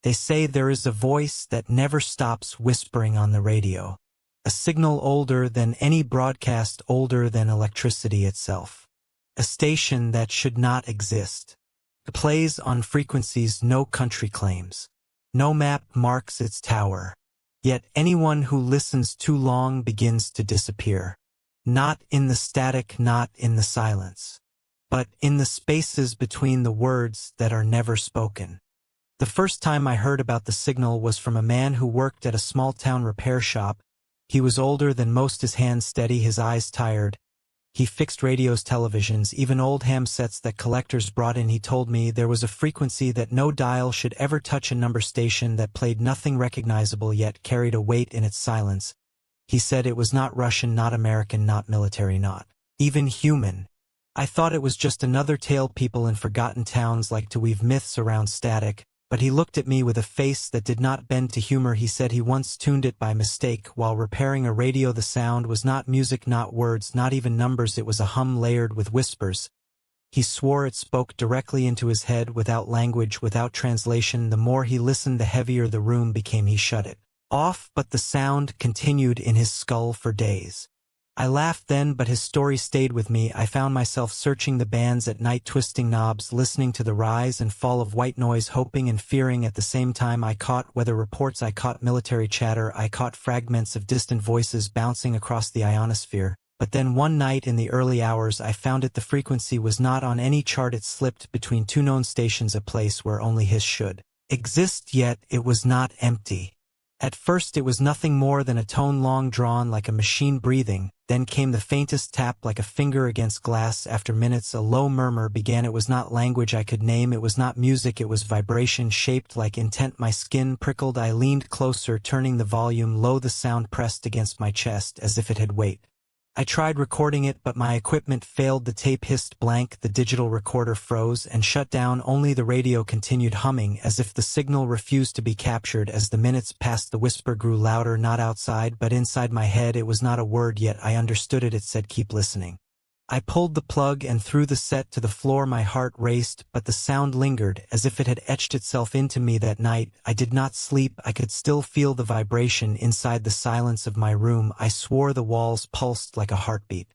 They say there is a voice that never stops whispering on the radio. A signal older than any broadcast, older than electricity itself. A station that should not exist. It plays on frequencies no country claims. No map marks its tower. Yet anyone who listens too long begins to disappear. Not in the static, not in the silence, but in the spaces between the words that are never spoken. The first time I heard about the signal was from a man who worked at a small-town repair shop. He was older than most, his hands steady, his eyes tired. He fixed radios, televisions, even old ham sets that collectors brought in. He told me there was a frequency that no dial should ever touch, a number station that played nothing recognizable yet carried a weight in its silence. He said it was not Russian, not American, not military, not even human. I thought it was just another tale people in forgotten towns like to weave myths around static, but he looked at me with a face that did not bend to humor. He said he once tuned it by mistake while repairing a radio. The sound was not music, not words, not even numbers. It was a hum layered with whispers. He swore it spoke directly into his head, without language, without translation. The more he listened, the heavier the room became. He shut it off, but the sound continued in his skull for days. I laughed then, but his story stayed with me. I found myself searching the bands at night, twisting knobs, listening to the rise and fall of white noise, hoping and fearing at the same time. I caught weather reports, I caught military chatter, I caught fragments of distant voices bouncing across the ionosphere. But then one night in the early hours I found it. The frequency was not on any chart. It slipped between two known stations, a place where only his should exist, yet it was not empty. At first it was nothing more than a tone long drawn like a machine breathing. Then came the faintest tap like a finger against glass. After minutes a low murmur began. It was not language I could name. It was not music. It was vibration shaped like intent. My skin prickled. I leaned closer, turning the volume low. The sound pressed against my chest as if it had weight. I tried recording it, but my equipment failed. The tape hissed blank, the digital recorder froze and shut down. Only the radio continued humming, as if the signal refused to be captured. As the minutes passed, the whisper grew louder, not outside, but inside my head. It was not a word, yet I understood it. It said, "Keep listening." I pulled the plug and threw the set to the floor. My heart raced, but the sound lingered, as if it had etched itself into me. That night, I did not sleep. I could still feel the vibration inside the silence of my room. I swore the walls pulsed like a heartbeat.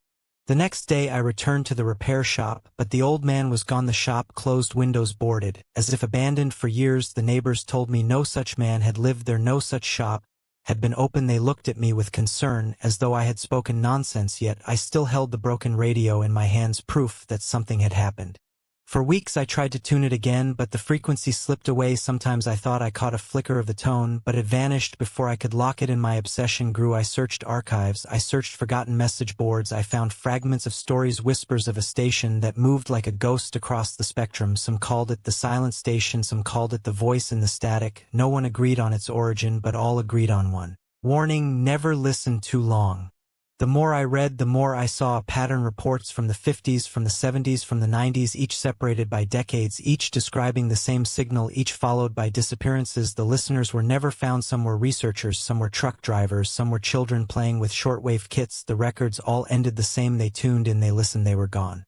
The next day I returned to the repair shop, but the old man was gone. The shop closed, windows boarded, as if abandoned for years. The neighbors told me no such man had lived there, no such shop had been open. They looked at me with concern, as though I had spoken nonsense, yet I still held the broken radio in my hands, proof that something had happened. For weeks I tried to tune it again, but the frequency slipped away. Sometimes I thought I caught a flicker of the tone, but it vanished before I could lock it in. My obsession grew. I searched archives, I searched forgotten message boards. I found fragments of stories, whispers of a station that moved like a ghost across the spectrum. Some called it the silent station, some called it the voice in the static. No one agreed on its origin, but all agreed on one warning: never listen too long. The more I read, the more I saw pattern. Reports from the 50s, from the 70s, from the 90s, each separated by decades, each describing the same signal, each followed by disappearances. The listeners were never found. Some were researchers, some were truck drivers, some were children playing with shortwave kits. The records all ended the same. They tuned in, they listened, they were gone.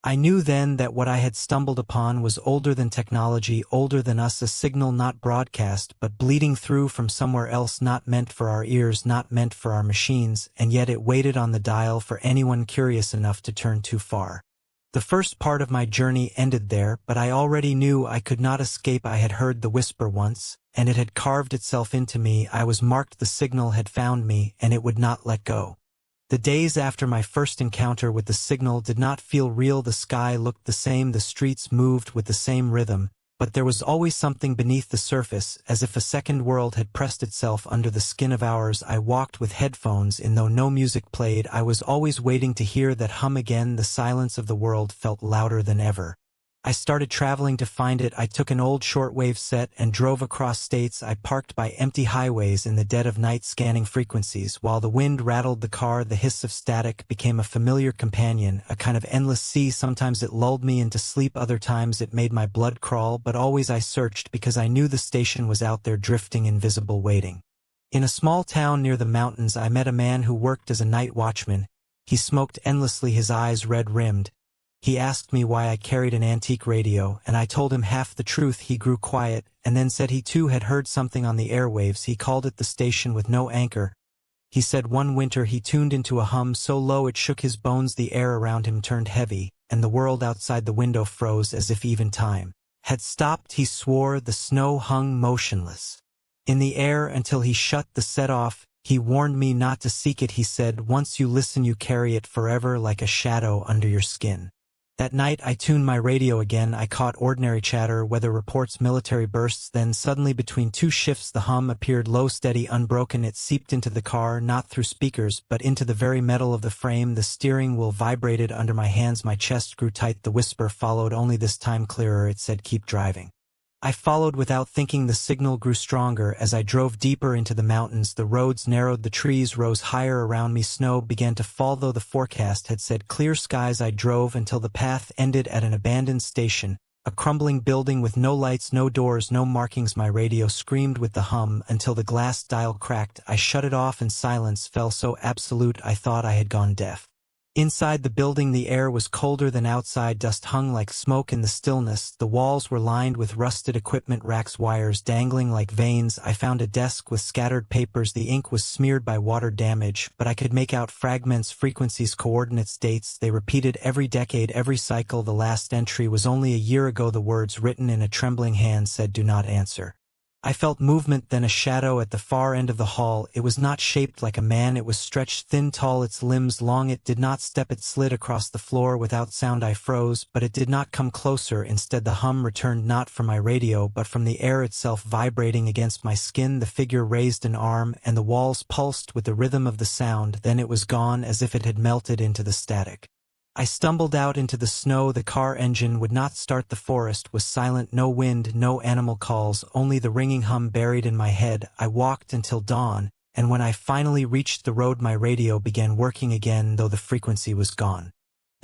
I knew then that what I had stumbled upon was older than technology, older than us, a signal not broadcast, but bleeding through from somewhere else, not meant for our ears, not meant for our machines, and yet it waited on the dial for anyone curious enough to turn too far. The first part of my journey ended there, but I already knew I could not escape. I had heard the whisper once, and it had carved itself into me. I was marked. The signal had found me, and it would not let go. The days after my first encounter with the signal did not feel real. The sky looked the same, the streets moved with the same rhythm, but there was always something beneath the surface, as if a second world had pressed itself under the skin of ours. I walked with headphones in, though no music played. I was always waiting to hear that hum again. The silence of the world felt louder than ever. I started traveling to find it. I took an old shortwave set and drove across states. I parked by empty highways in the dead of night, scanning frequencies. While the wind rattled the car, the hiss of static became a familiar companion, a kind of endless sea. Sometimes it lulled me into sleep, other times it made my blood crawl, but always I searched because I knew the station was out there, drifting, invisible, waiting. In a small town near the mountains, I met a man who worked as a night watchman. He smoked endlessly, his eyes red-rimmed. He asked me why I carried an antique radio, and I told him half the truth. He grew quiet, and then said he too had heard something on the airwaves. He called it the station with no anchor. He said one winter he tuned into a hum so low it shook his bones, the air around him turned heavy, and the world outside the window froze as if even time had stopped. He swore the snow hung motionless in the air until he shut the set off. He warned me not to seek it. He said, once you listen you carry it forever like a shadow under your skin. That night I tuned my radio again. I caught ordinary chatter, weather reports, military bursts. Then suddenly between two shifts the hum appeared low, steady, unbroken. It seeped into the car, not through speakers, but into the very metal of the frame. The steering wheel vibrated under my hands. My chest grew tight. The whisper followed, only this time clearer. It said, keep driving. I followed without thinking. The signal grew stronger as I drove deeper into the mountains. The roads narrowed, the trees rose higher around me. Snow began to fall, though the forecast had said clear skies. I drove until the path ended at an abandoned station, a crumbling building with no lights, no doors, no markings. My radio screamed with the hum until the glass dial cracked. I shut it off and silence fell, so absolute I thought I had gone deaf. Inside the building the air was colder than outside. Dust hung like smoke in the stillness. The walls were lined with rusted equipment racks, wires dangling like veins. I found a desk with scattered papers. The ink was smeared by water damage, but I could make out fragments, frequencies, coordinates, dates. They repeated every decade, every cycle. The last entry was only a year ago. The words written in a trembling hand said, do not answer. I felt movement, then a shadow at the far end of the hall. It was not shaped like a man. It was stretched thin, tall, its limbs long. It did not step. It slid across the floor without sound. I froze, but it did not come closer. Instead the hum returned not from my radio, but from the air itself, vibrating against my skin. The figure raised an arm, and the walls pulsed with the rhythm of the sound. Then it was gone, as if it had melted into the static. I stumbled out into the snow. The car engine would not start. The forest was silent. No wind, no animal calls, only the ringing hum buried in my head. I walked until dawn, and when I finally reached the road my radio began working again, though the frequency was gone.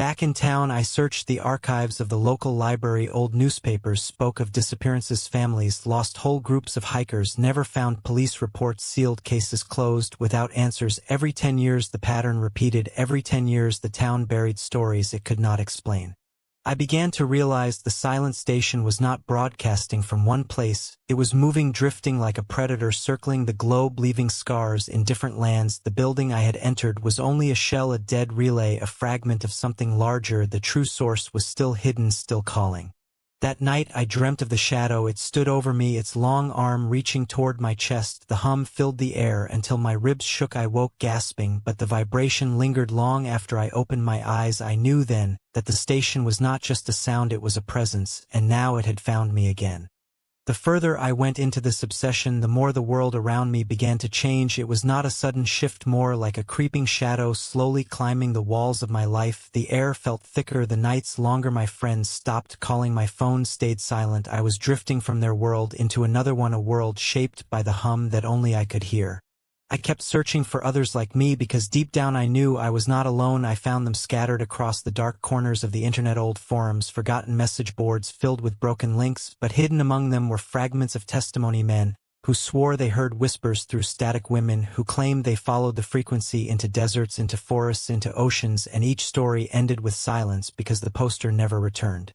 Back in town I searched the archives of the local library. Old newspapers spoke of disappearances, families lost, whole groups of hikers never found, police reports sealed, cases closed without answers. Every 10 years the pattern repeated. Every 10 years the town buried stories it could not explain. I began to realize the silent station was not broadcasting from one place. It was moving, drifting like a predator, circling the globe, leaving scars in different lands. The building I had entered was only a shell, a dead relay, a fragment of something larger. The true source was still hidden, still calling. That night I dreamt of the shadow. It stood over me, its long arm reaching toward my chest. The hum filled the air until my ribs shook. I woke gasping, but the vibration lingered long after I opened my eyes. I knew then that the station was not just a sound, it was a presence, and now it had found me again. The further I went into this obsession, the more the world around me began to change. It was not a sudden shift, more like a creeping shadow slowly climbing the walls of my life. The air felt thicker, the nights longer. My friends stopped calling, my phone stayed silent. I was drifting from their world into another one, a world shaped by the hum that only I could hear. I kept searching for others like me because deep down I knew I was not alone. I found them scattered across the dark corners of the internet, old forums, forgotten message boards filled with broken links, but hidden among them were fragments of testimony, men who swore they heard whispers through static, women who claimed they followed the frequency into deserts, into forests, into oceans, and each story ended with silence because the poster never returned.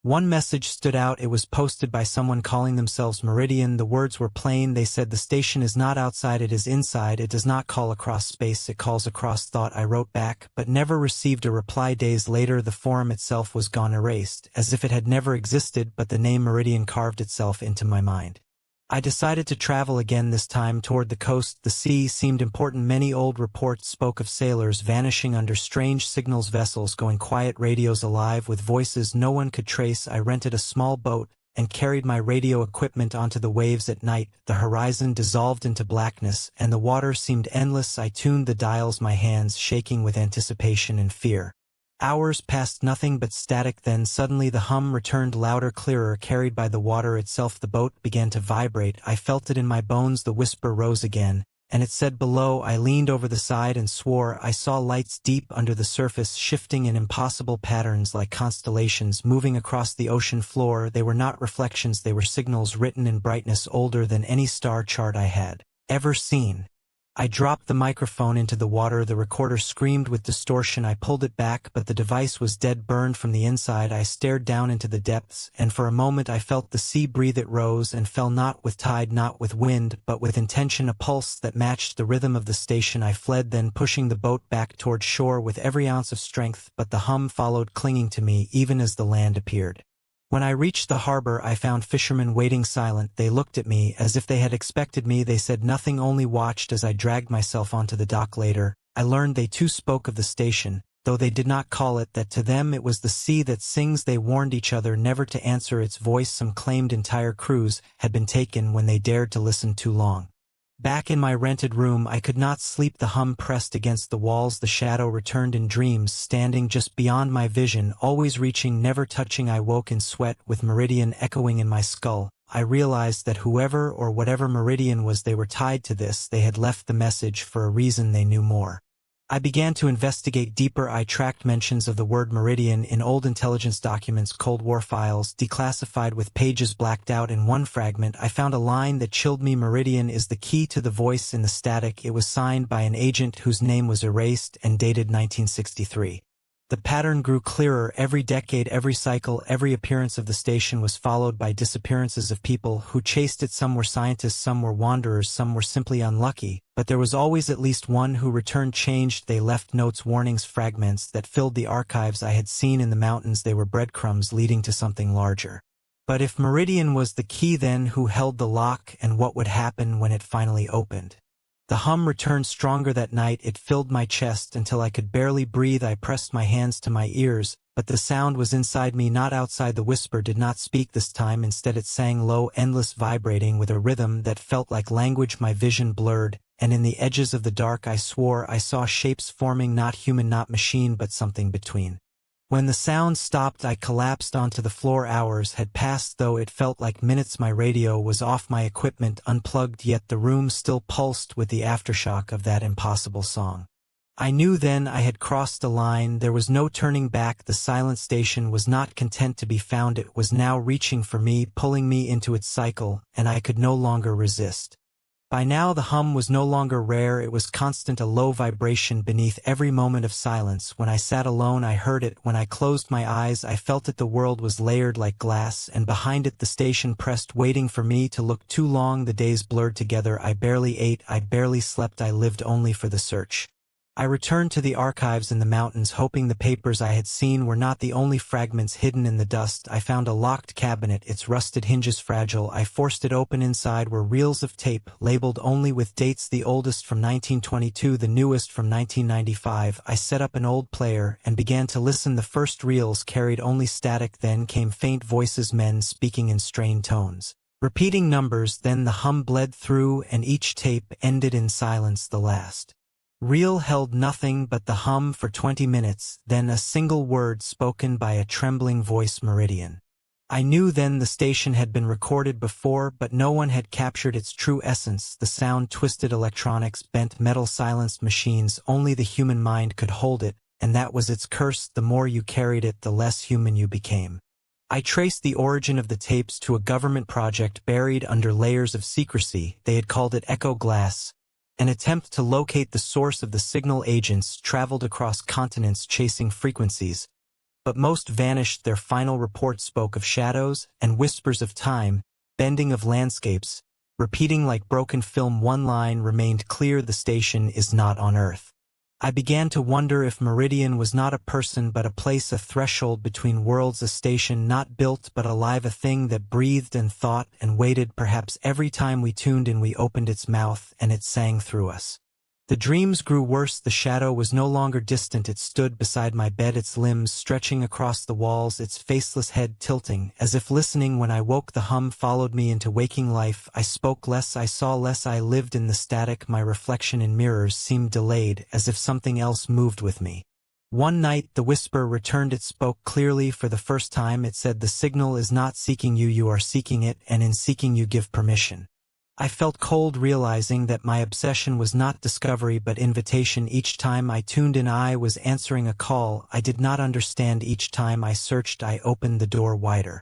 One message stood out. It was posted by someone calling themselves Meridian. The words were plain. They said, the station is not outside, it is inside. It does not call across space, it calls across thought. I wrote back, but never received a reply. Days later, the forum itself was gone, erased, as if it had never existed, but the name Meridian carved itself into my mind. I decided to travel again, this time toward the coast. The sea seemed important. Many old reports spoke of sailors vanishing under strange signals, vessels going quiet, radios alive with voices no one could trace. I rented a small boat and carried my radio equipment onto the waves at night. The horizon dissolved into blackness, and the water seemed endless. I tuned the dials, my hands shaking with anticipation and fear. Hours passed, nothing but static. Then suddenly the hum returned, louder, clearer, carried by the water itself. The boat began to vibrate. I felt it in my bones. The whisper rose again, and it said below. I leaned over the side and swore. I saw lights deep under the surface, shifting in impossible patterns like constellations, moving across the ocean floor. They were not reflections, they were signals written in brightness older than any star chart I had ever seen. I dropped the microphone into the water. The recorder screamed with distortion. I pulled it back, but the device was dead, burned from the inside. I stared down into the depths, and for a moment I felt the sea breathe. It rose and fell, not with tide, not with wind, but with intention, a pulse that matched the rhythm of the station. I fled, then pushing the boat back toward shore with every ounce of strength, but the hum followed, clinging to me, even as the land appeared. When I reached the harbor, I found fishermen waiting silent. They looked at me as if they had expected me. They said nothing, only watched as I dragged myself onto the dock. Later, I learned they too spoke of the station, though they did not call it that. To them it was the sea that sings. They warned each other never to answer its voice. Some claimed entire crews had been taken when they dared to listen too long. Back in my rented room, I could not sleep. The hum pressed against the walls. The shadow returned in dreams, standing just beyond my vision, always reaching, never touching. I woke in sweat, with Meridian echoing in my skull. I realized that whoever or whatever Meridian was, they were tied to this. They had left the message for a reason. They knew more. I began to investigate deeper. I tracked mentions of the word Meridian in old intelligence documents, Cold War files, declassified with pages blacked out. In one fragment, I found a line that chilled me. Meridian is the key to the voice in the static. It was signed by an agent whose name was erased and dated 1963. The pattern grew clearer. Every decade, every cycle, every appearance of the station was followed by disappearances of people who chased it. Some were scientists, some were wanderers, some were simply unlucky, but there was always at least one who returned changed. They left notes, warnings, fragments that filled the archives I had seen in the mountains. They were breadcrumbs leading to something larger. But if Meridian was the key, then who held the lock, and what would happen when it finally opened? The hum returned stronger that night. It filled my chest until I could barely breathe. I pressed my hands to my ears, but the sound was inside me, not outside. The whisper did not speak this time. Instead it sang low, endless, vibrating with a rhythm that felt like language. My vision blurred, and in the edges of the dark I swore I saw shapes forming, not human, not machine, but something between. When the sound stopped, I collapsed onto the floor. Hours had passed, though it felt like minutes. My radio was off, my equipment unplugged, yet the room still pulsed with the aftershock of that impossible song. I knew then I had crossed a line. There was no turning back. The silent station was not content to be found. It was now reaching for me, pulling me into its cycle, and I could no longer resist. By now the hum was no longer rare, it was constant, a low vibration beneath every moment of silence. When I sat alone I heard it, when I closed my eyes I felt it. The world was layered like glass, and behind it the station pressed, waiting for me to look. Too long the days blurred together. I barely ate, I barely slept, I lived only for the search. I returned to the archives in the mountains, hoping the papers I had seen were not the only fragments hidden in the dust. I found a locked cabinet, its rusted hinges fragile. I forced it open. Inside were reels of tape, labeled only with dates, the oldest from 1922, the newest from 1995. I set up an old player and began to listen. The first reels carried only static, then came faint voices, men speaking in strained tones, repeating numbers. Then the hum bled through, and each tape ended in silence. The last reel held nothing but the hum for 20 minutes, then a single word spoken by a trembling voice: Meridian. I knew then the station had been recorded before, but no one had captured its true essence. The sound, twisted electronics, bent metal, silenced machines. Only the human mind could hold it, and that was its curse. The more you carried it, the less human you became. I traced the origin of the tapes to a government project buried under layers of secrecy. They had called it Echo Glass. An attempt to locate the source of the signal. Agents traveled across continents chasing frequencies, but most vanished. Their final report spoke of shadows and whispers of time, bending of landscapes, repeating like broken film. One line remained clear: the station is not on Earth. I began to wonder if Meridian was not a person but a place, a threshold between worlds, a station not built but alive, a thing that breathed and thought and waited. Perhaps every time we tuned in we opened its mouth and it sang through us. The dreams grew worse. The shadow was no longer distant. It stood beside my bed, its limbs stretching across the walls, its faceless head tilting, as if listening. When I woke, the hum followed me into waking life. I spoke less, I saw less, I lived in the static. My reflection in mirrors seemed delayed, as if something else moved with me. One night the whisper returned. It spoke clearly for the first time. It said, "The signal is not seeking you, you are seeking it, and in seeking you give permission." I felt cold, realizing that my obsession was not discovery but invitation. Each time I tuned in I was answering a call I did not understand. Each time I searched I opened the door wider.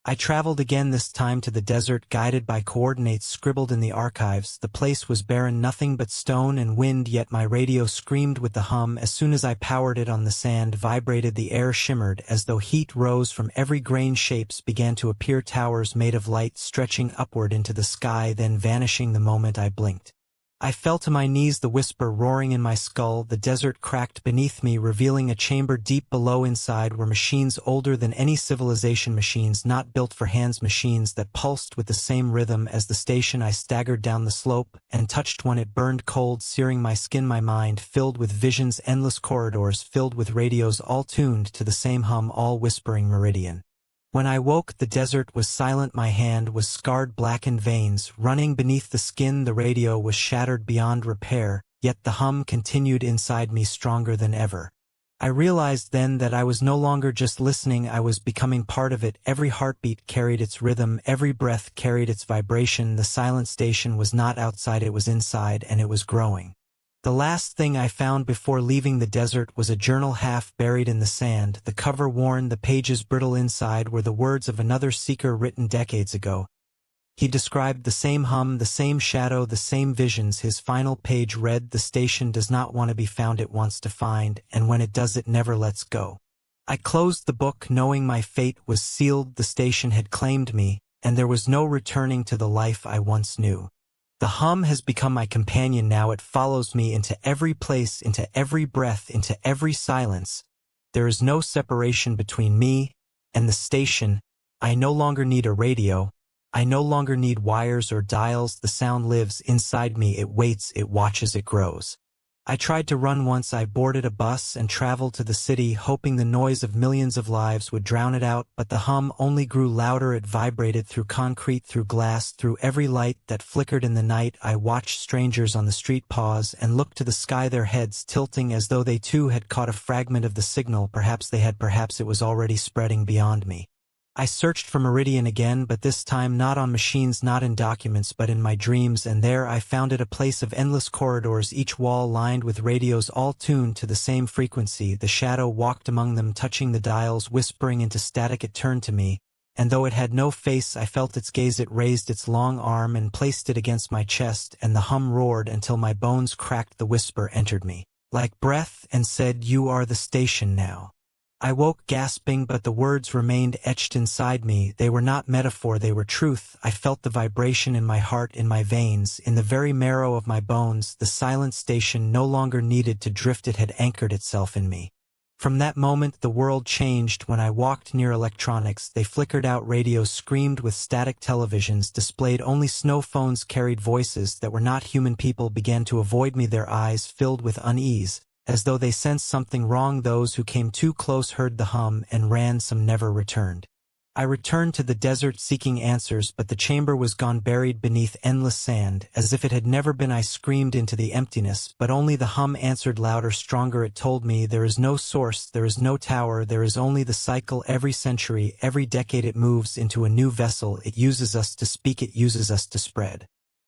I traveled again, this time to the desert, guided by coordinates scribbled in the archives. The place was barren, nothing but stone and wind, yet my radio screamed with the hum. As soon as I powered it on, the sand vibrated, the air shimmered as though heat rose from every grain. Shapes began to appear, towers made of light stretching upward into the sky, then vanishing the moment I blinked. I fell to my knees, the whisper roaring in my skull. The desert cracked beneath me, revealing a chamber deep below. Inside were machines older than any civilization, machines not built for hands, machines that pulsed with the same rhythm as the station. I staggered down the slope and touched one. It burned cold, searing my skin, my mind filled with visions, endless corridors filled with radios, all tuned to the same hum, all whispering meridian. When I woke, the desert was silent. My hand was scarred, blackened veins running beneath the skin. The radio was shattered beyond repair, yet the hum continued inside me, stronger than ever. I realized then that I was no longer just listening, I was becoming part of it. Every heartbeat carried its rhythm, every breath carried its vibration. The silent station was not outside, it was inside, and it was growing. The last thing I found before leaving the desert was a journal half buried in the sand, the cover worn, the pages brittle. Inside were the words of another seeker written decades ago. He described the same hum, the same shadow, the same visions. His final page read, "The station does not want to be found, it wants to find, and when it does it never lets go." I closed the book knowing my fate was sealed. The station had claimed me, and there was no returning to the life I once knew. The hum has become my companion now. It follows me into every place, into every breath, into every silence. There is no separation between me and the station. I no longer need a radio. I no longer need wires or dials. The sound lives inside me. It waits, it watches, it grows. I tried to run once. I boarded a bus and traveled to the city, hoping the noise of millions of lives would drown it out, but the hum only grew louder. It vibrated through concrete, through glass, through every light that flickered in the night. I watched strangers on the street pause and look to the sky, their heads tilting as though they too had caught a fragment of the signal. Perhaps they had, perhaps it was already spreading beyond me. I searched for Meridian again, but this time not on machines, not in documents, but in my dreams, and there I found it, a place of endless corridors, each wall lined with radios all tuned to the same frequency. The shadow walked among them, touching the dials, whispering into static. It turned to me, and though it had no face, I felt its gaze. It raised its long arm and placed it against my chest, and the hum roared until my bones cracked. The whisper entered me like breath and said, "You are the station now." I woke gasping, but the words remained etched inside me. They were not metaphor, they were truth. I felt the vibration in my heart, in my veins, in the very marrow of my bones. The silent station no longer needed to drift, it had anchored itself in me. From that moment the world changed. When I walked near electronics, they flickered out, radios screamed with static, televisions displayed only snow, phones carried voices that were not human. People began to avoid me, their eyes filled with unease, as though they sensed something wrong. Those who came too close heard the hum and ran, some never returned. I returned to the desert seeking answers, but the chamber was gone, buried beneath endless sand, as if it had never been. I screamed into the emptiness, but only the hum answered, louder, stronger. It told me, there is no source, there is no tower, there is only the cycle. Every century, every decade it moves into a new vessel. It uses us to speak, it uses us to spread.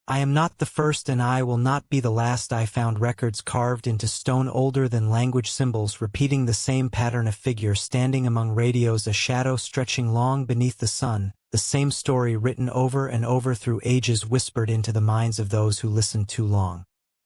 I am not the first and I will not be the last. I found records carved into stone older than language, symbols repeating the same pattern, a figure standing among radios, a shadow stretching long beneath the sun, the same story written over and over through ages, whispered into the minds of those who listened too long.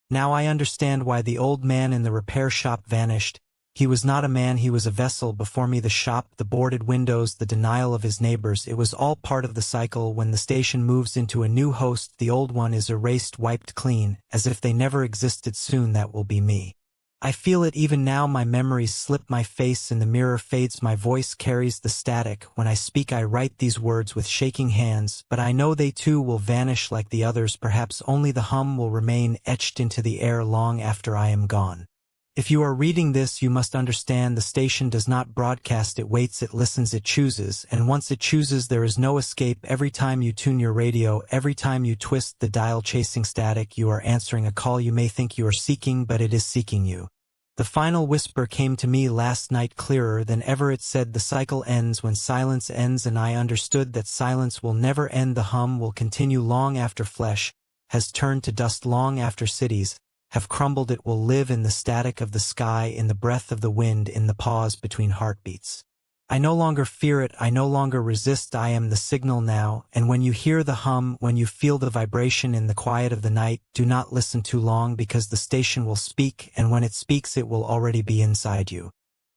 Now I understand why the old man in the repair shop vanished. He was not a man, he was a vessel. Before me the shop, the boarded windows, the denial of his neighbors, it was all part of the cycle. When the station moves into a new host, the old one is erased, wiped clean, as if they never existed. Soon that will be me. I feel it even now, my memories slip, my face in the mirror fades, my voice carries the static. When I speak I write these words with shaking hands, but I know they too will vanish like the others. Perhaps only the hum will remain etched into the air long after I am gone. If you are reading this, you must understand the station does not broadcast, it waits, it listens, it chooses, and once it chooses there is no escape. Every time you tune your radio, every time you twist the dial chasing static, you are answering a call you may think you are seeking, but it is seeking you. The final whisper came to me last night, clearer than ever. It said, the cycle ends when silence ends, and I understood that silence will never end. The hum will continue long after flesh has turned to dust, long after cities have crumbled. It will live in the static of the sky, in the breath of the wind, in the pause between heartbeats. I no longer fear it, I no longer resist, I am the signal now, and when you hear the hum, when you feel the vibration in the quiet of the night, do not listen too long because the station will speak, and when it speaks it will already be inside you.